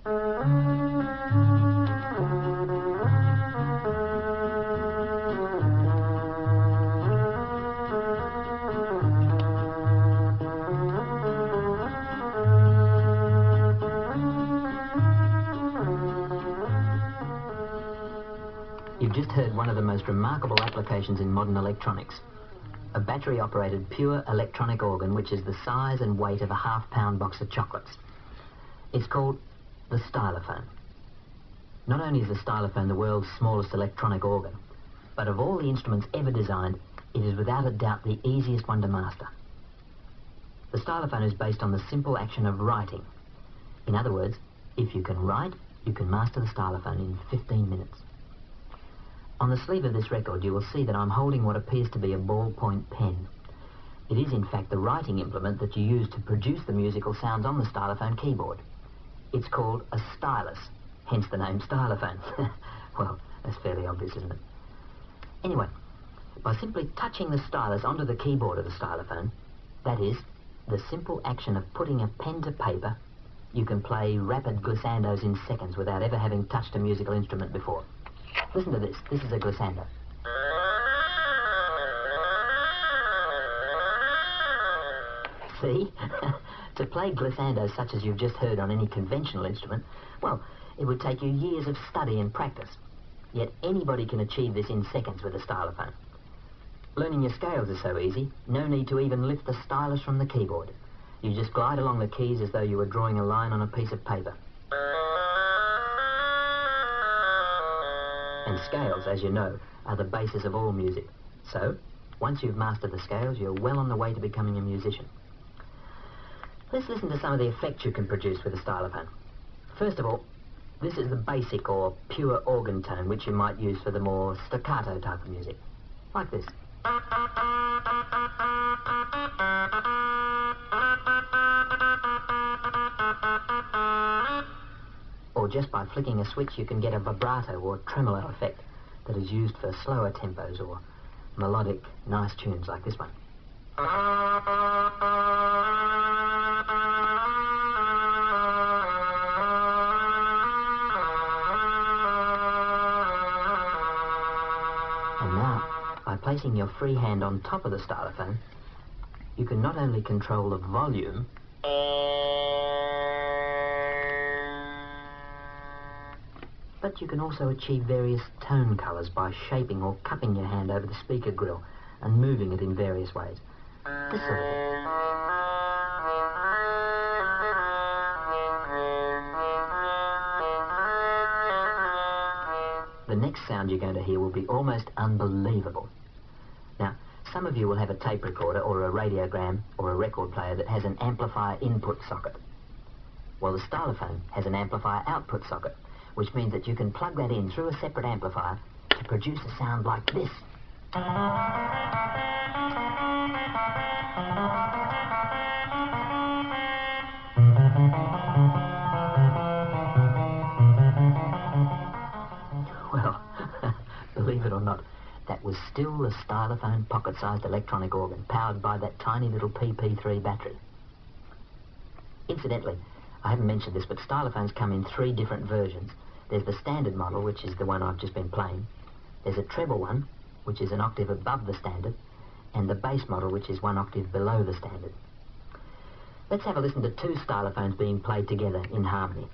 You've just heard one of the most remarkable applications in modern electronics. A battery-operated pure electronic organ which is the size and weight of a half-pound box of chocolates. It's called the Stylophone. Not only is the Stylophone the world's smallest electronic organ, but of all the instruments ever designed, it is without a doubt the easiest one to master. The Stylophone is based on the simple action of writing. In other words, if you can write, you can master the Stylophone in 15 minutes. On the sleeve of this record, you will see that I'm holding what appears to be a ballpoint pen. It is, in fact, the writing implement that you use to produce the musical sounds on the Stylophone keyboard. It's called a stylus, hence the name Stylophone. Well, that's fairly obvious, isn't it? Anyway, by simply touching the stylus onto the keyboard of the Stylophone, that is, the simple action of putting a pen to paper, you can play rapid glissandos in seconds without ever having touched a musical instrument before. Listen to this. This is a glissando. See? To play glissandos such as you've just heard on any conventional instrument, well, it would take you years of study and practice. Yet anybody can achieve this in seconds with a Stylophone. Learning your scales is so easy, no need to even lift the stylus from the keyboard. You just glide along the keys as though you were drawing a line on a piece of paper. And scales, as you know, are the basis of all music. So, once you've mastered the scales, you're well on the way to becoming a musician. Let's listen to some of the effects you can produce with a Stylophone. First of all, this is the basic or pure organ tone, which you might use for the more staccato type of music. Like this. Or just by flicking a switch, you can get a vibrato or tremolo effect that is used for slower tempos or melodic, nice tunes like this one. And now, by placing your free hand on top of the Stylophone, you can not only control the volume, but you can also achieve various tone colours by shaping or cupping your hand over the speaker grill and moving it in various ways. This sort of thing. The next sound you're going to hear will be almost unbelievable. Now, some of you will have a tape recorder or a radiogram or a record player that has an amplifier input socket. Well, the Stylophone has an amplifier output socket, which means that you can plug that in through a separate amplifier to produce a sound like this. Well, believe it or not, that was still the Stylophone pocket-sized electronic organ powered by that tiny little PP3 battery. Incidentally, I haven't mentioned this, but Stylophones come in 3 different versions. There's the standard model, which is the one I've just been playing. There's a treble one, which is an octave above the standard, and the bass model, which is 1 octave below the standard. Let's have a listen to 2 Stylophones being played together in harmony.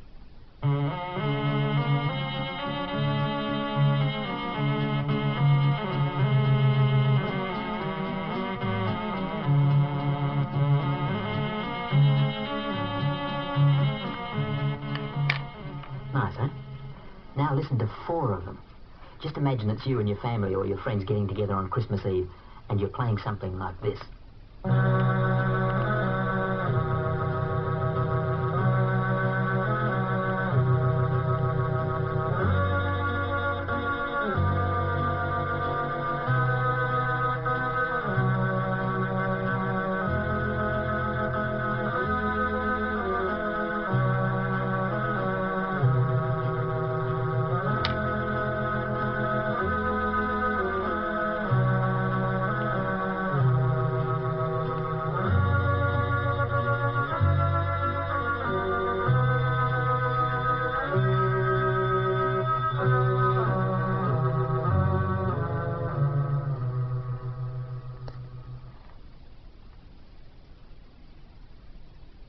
Nice, eh? Now listen to 4 of them. Just imagine it's you and your family or your friends getting together on Christmas Eve and you're playing something like this.